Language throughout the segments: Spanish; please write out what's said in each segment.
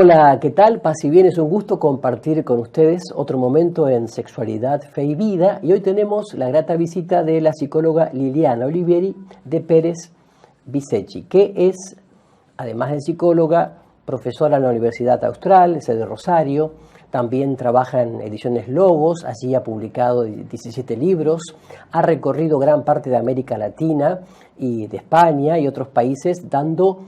Hola, ¿qué tal? Paz y bien, es un gusto compartir con ustedes otro momento en Sexualidad, Fe y Vida. Y hoy tenemos la grata visita de la psicóloga Liliana Olivieri de Pérez Bisecchi, que es, además de psicóloga, profesora en la Universidad Austral, sede de Rosario. También trabaja en Ediciones Logos, allí ha publicado 17 libros, ha recorrido gran parte de América Latina y de España y otros países dando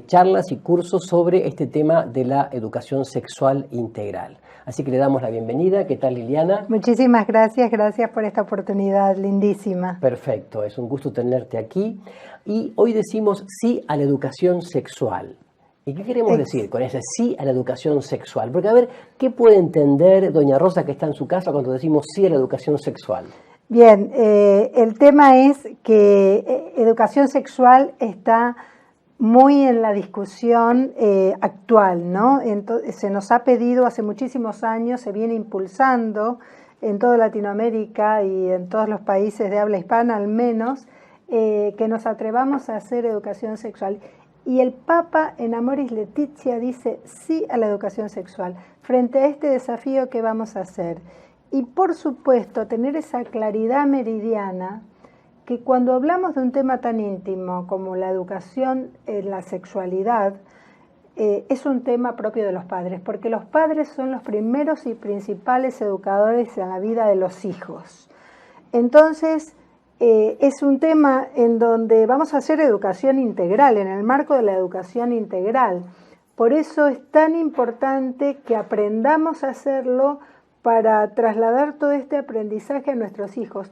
charlas y cursos sobre este tema de la educación sexual integral. Así que le damos la bienvenida. ¿Qué tal, Liliana? Muchísimas gracias por esta oportunidad lindísima. Perfecto, es un gusto tenerte aquí. Y hoy decimos sí a la educación sexual. ¿Y qué queremos decir con ese sí a la educación sexual? Porque a ver, ¿qué puede entender doña Rosa que está en su casa cuando decimos sí a la educación sexual? Bien, el tema es que educación sexual está muy en la discusión actual, ¿no? Entonces, se nos ha pedido hace muchísimos años, se viene impulsando en toda Latinoamérica y en todos los países de habla hispana al menos, que nos atrevamos a hacer educación sexual. Y el Papa en Amoris Laetitia dice sí a la educación sexual frente a este desafío que vamos a hacer. Y por supuesto, tener esa claridad meridiana que cuando hablamos de un tema tan íntimo como la educación en la sexualidad, es un tema propio de los padres, porque los padres son los primeros y principales educadores en la vida de los hijos. Entonces, es un tema en donde vamos a hacer educación integral, en el marco de la educación integral. Por eso es tan importante que aprendamos a hacerlo para trasladar todo este aprendizaje a nuestros hijos.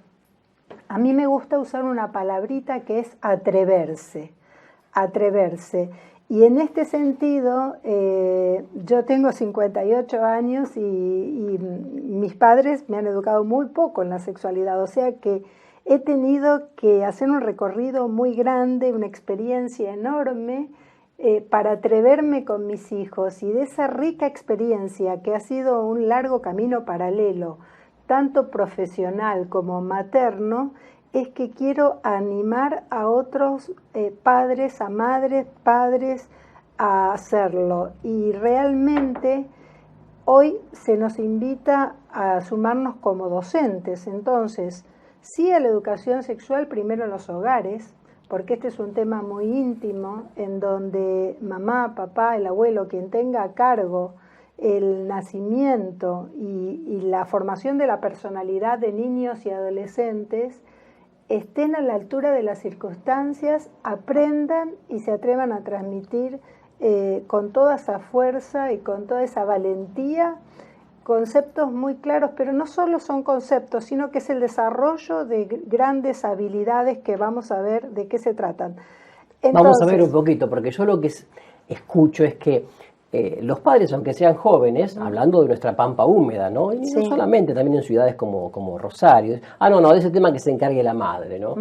A mí me gusta usar una palabrita que es atreverse, atreverse. Y en este sentido, yo tengo 58 años y mis padres me han educado muy poco en la sexualidad, o sea que he tenido que hacer un recorrido muy grande, una experiencia enorme para atreverme con mis hijos, y de esa rica experiencia que ha sido un largo camino paralelo, tanto profesional como materno, es que quiero animar a otros padres, a madres, padres a hacerlo. Y realmente hoy se nos invita a sumarnos como docentes. Entonces, sí a la educación sexual primero en los hogares, porque este es un tema muy íntimo en donde mamá, papá, el abuelo, quien tenga a cargo el nacimiento y la formación de la personalidad de niños y adolescentes estén a la altura de las circunstancias, aprendan y se atrevan a transmitir con toda esa fuerza y con toda esa valentía conceptos muy claros, pero no solo son conceptos, sino que es el desarrollo de grandes habilidades que vamos a ver de qué se tratan. Entonces, vamos a ver un poquito, porque yo lo que escucho es que los padres, aunque sean jóvenes, hablando de nuestra pampa húmeda, ¿no? Y no solamente, también en ciudades como Rosario, no, de ese tema que se encargue la madre, ¿no?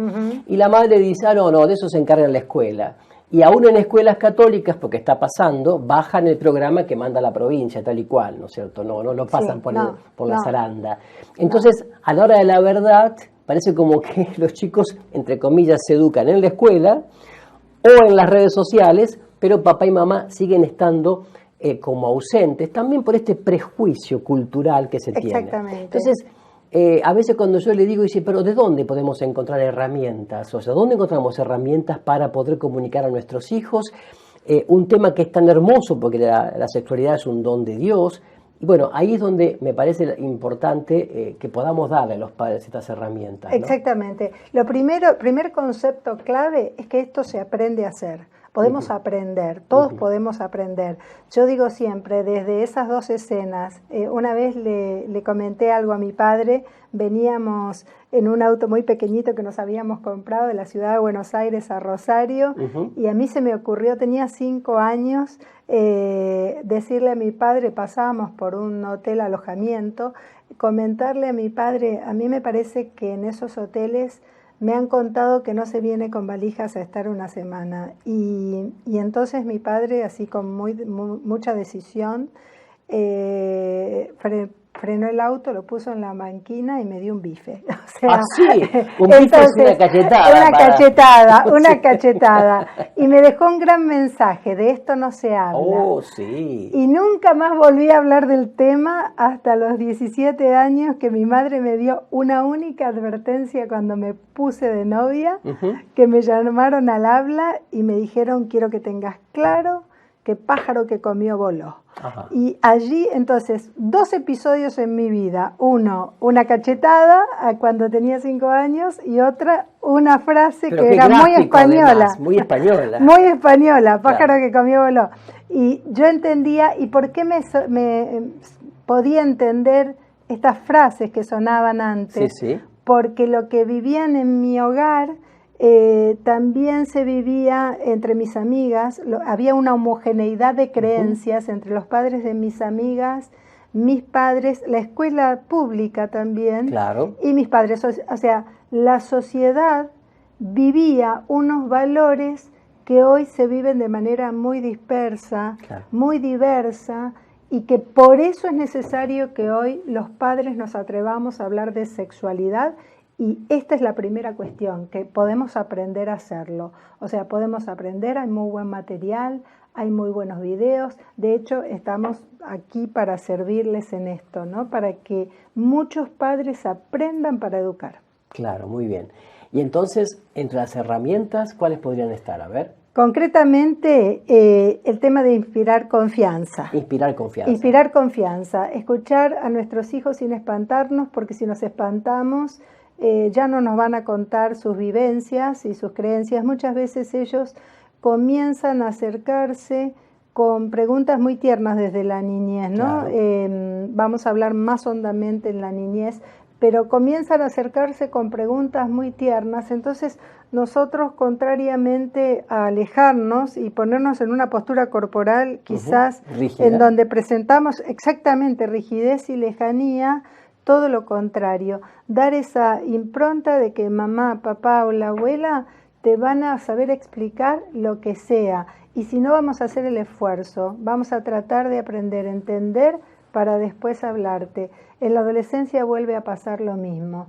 Y la madre dice, no, de eso se encarga la escuela. Y aún en escuelas católicas, porque está pasando, bajan el programa que manda la provincia, tal y cual, ¿no es cierto? No lo pasan por la zaranda. Entonces, a la hora de la verdad, parece como que los chicos, entre comillas, se educan en la escuela o en las redes sociales, pero papá y mamá siguen estando como ausentes, también por este prejuicio cultural que se tiene. Exactamente. Entonces, a veces cuando yo le digo, dice, pero ¿de dónde podemos encontrar herramientas? O sea, ¿dónde encontramos herramientas para poder comunicar a nuestros hijos un tema que es tan hermoso, porque la sexualidad es un don de Dios? Y bueno, ahí es donde me parece importante que podamos darle a los padres estas herramientas, ¿no? Exactamente. Lo primer concepto clave es que esto se aprende a hacer. Podemos aprender, todos podemos aprender. Yo digo siempre, desde esas dos escenas, una vez le comenté algo a mi padre, veníamos en un auto muy pequeñito que nos habíamos comprado de la ciudad de Buenos Aires a Rosario, y a mí se me ocurrió, tenía 5 años, decirle a mi padre, pasábamos por un hotel alojamiento, comentarle a mi padre, a mí me parece que en esos hoteles me han contado que no se viene con valijas a estar una semana. Y entonces mi padre, así con mucha decisión, frenó el auto, lo puso en la banquina y me dio un bife. O sea, sí, un bife es una cachetada. Una cachetada. Y me dejó un gran mensaje, de esto no se habla. Oh, sí. Y nunca más volví a hablar del tema hasta los 17 años que mi madre me dio una única advertencia cuando me puse de novia, que me llamaron al habla y me dijeron, quiero que tengas claro que pájaro que comió voló. Ajá. Y allí, entonces, 2 episodios en mi vida. Uno, una cachetada cuando tenía 5 años y otra, una frase pero que era muy española. Además, muy española. Muy española, pájaro claro. que comió voló. Y yo entendía, ¿y por qué me podía entender estas frases que sonaban antes? Sí, sí. Porque lo que vivían en mi hogar también se vivía entre mis amigas, había una homogeneidad de creencias entre los padres de mis amigas, mis padres, la escuela pública también, claro. y mis padres. O sea, la sociedad vivía unos valores que hoy se viven de manera muy dispersa, claro. Muy diversa, y que por eso es necesario que hoy los padres nos atrevamos a hablar de sexualidad. Y esta es la primera cuestión, que podemos aprender a hacerlo. O sea, podemos aprender, hay muy buen material, hay muy buenos videos. De hecho, estamos aquí para servirles en esto, ¿no? Para que muchos padres aprendan para educar. Claro, muy bien. Y entonces, entre las herramientas, ¿cuáles podrían estar? A ver. Concretamente, el tema de inspirar confianza. Inspirar confianza. Inspirar confianza. Escuchar a nuestros hijos sin espantarnos, porque si nos espantamos, ya no nos van a contar sus vivencias y sus creencias. Muchas veces ellos comienzan a acercarse con preguntas muy tiernas desde la niñez, ¿no? Claro. Vamos a hablar más hondamente en la niñez, pero comienzan a acercarse con preguntas muy tiernas. Entonces nosotros, contrariamente a alejarnos y ponernos en una postura corporal quizás en donde presentamos exactamente rigidez y lejanía, todo lo contrario, dar esa impronta de que mamá, papá o la abuela te van a saber explicar lo que sea. Y si no, vamos a hacer el esfuerzo, vamos a tratar de aprender a entender para después hablarte. En la adolescencia vuelve a pasar lo mismo,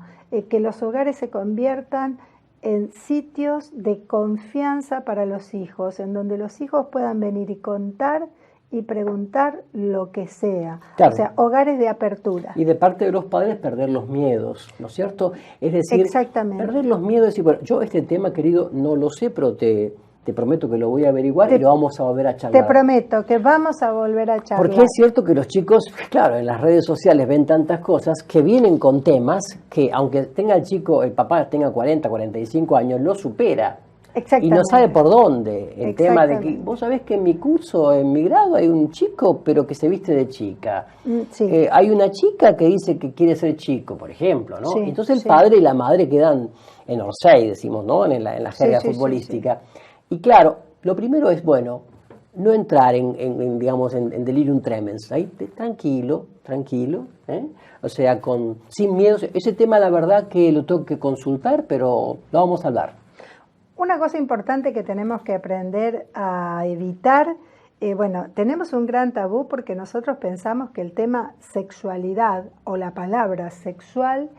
que los hogares se conviertan en sitios de confianza para los hijos, en donde los hijos puedan venir y contar y preguntar lo que sea. Claro. O sea, hogares de apertura. Y de parte de los padres perder los miedos, ¿no es cierto? Es decir, perder los miedos y decir, bueno, yo este tema, querido, no lo sé, pero te prometo que lo voy a averiguar y lo vamos a volver a charlar. Te prometo que vamos a volver a charlar. Porque es cierto que los chicos, claro, en las redes sociales ven tantas cosas que vienen con temas que, aunque tenga el chico, el papá tenga 40, 45 años, lo supera. Y no sabe por dónde. El tema de que, vos sabés que en mi curso, en mi grado, hay un chico, pero que se viste de chica. Sí. Hay una chica que dice que quiere ser chico, por ejemplo, ¿no? Sí, entonces el padre y la madre quedan en Orsay, decimos, ¿no? En la jerga futbolística. Sí. Y claro, lo primero es, bueno, no entrar en delirium tremens. Ahí, tranquilo, ¿eh? O sea, sin miedo. Ese tema, la verdad, que lo tengo que consultar, pero lo vamos a hablar. Una cosa importante que tenemos que aprender a evitar, tenemos un gran tabú porque nosotros pensamos que el tema sexualidad o la palabra sexual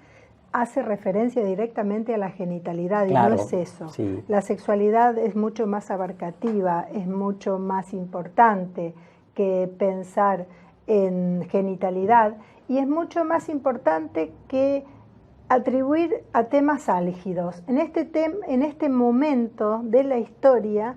hace referencia directamente a la genitalidad, claro, y no es eso. Sí. La sexualidad es mucho más abarcativa, es mucho más importante que pensar en genitalidad y es mucho más importante que atribuir a temas álgidos. En este momento de la historia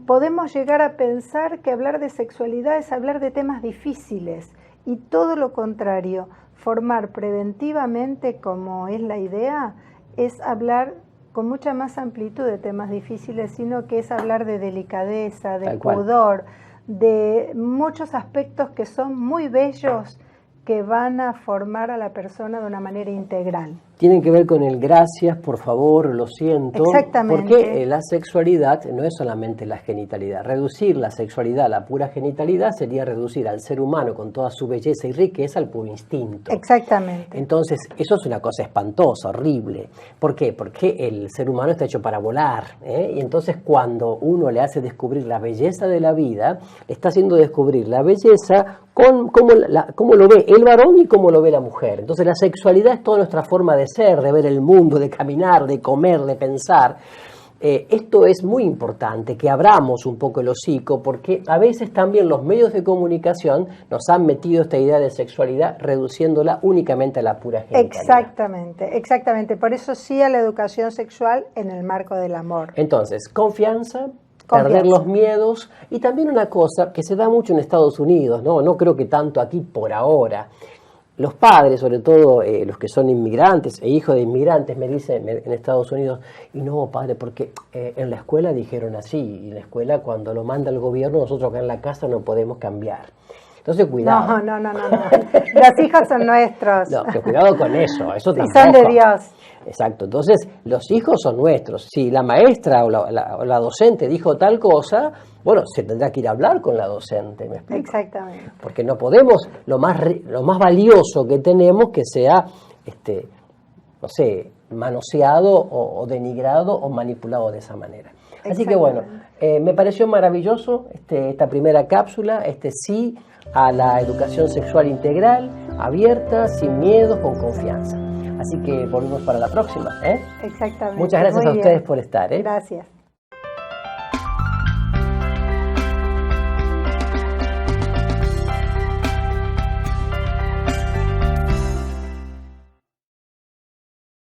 podemos llegar a pensar que hablar de sexualidad es hablar de temas difíciles y todo lo contrario, formar preventivamente, como es la idea, es hablar con mucha más amplitud de temas difíciles, sino que es hablar de delicadeza, de pudor, de muchos aspectos que son muy bellos, que van a formar a la persona de una manera integral. Tienen que ver con el gracias, por favor, lo siento. Exactamente. Porque la sexualidad no es solamente la genitalidad. Reducir la sexualidad a la pura genitalidad sería reducir al ser humano con toda su belleza y riqueza al puro instinto. Exactamente. Entonces, eso es una cosa espantosa, horrible. ¿Por qué? Porque el ser humano está hecho para volar, ¿eh? Y entonces cuando uno le hace descubrir la belleza de la vida, le está haciendo descubrir la belleza con cómo lo ve el varón y cómo lo ve la mujer. Entonces la sexualidad es toda nuestra forma de ser, de ver el mundo, de caminar, de comer, de pensar. Esto es muy importante, que abramos un poco el hocico, porque a veces también los medios de comunicación nos han metido esta idea de sexualidad reduciéndola únicamente a la pura genitalidad. Exactamente. Por eso sí a la educación sexual en el marco del amor. Entonces, confianza, perder los miedos, y también una cosa que se da mucho en Estados Unidos, no creo que tanto aquí por ahora. Los padres, sobre todo los que son inmigrantes e hijos de inmigrantes, me dicen en Estados Unidos, y no, padre, porque en la escuela dijeron así, y en la escuela cuando lo manda el gobierno, nosotros acá en la casa no podemos cambiar. Entonces, cuidado. No. Los hijos son nuestros. No, pero cuidado con eso. Eso tampoco. Y son de Dios. Exacto. Entonces, los hijos son nuestros. Si la maestra o la docente dijo tal cosa, bueno, se tendrá que ir a hablar con la docente, ¿me explico? Exactamente. Porque no podemos, lo más valioso que tenemos que sea, no sé, manoseado o denigrado o manipulado de esa manera. Así que bueno, me pareció maravilloso esta primera cápsula, sí a la educación sexual integral, abierta, sin miedo, con confianza. Así que volvemos para la próxima. Exactamente. Muchas gracias a ustedes por estar. Gracias.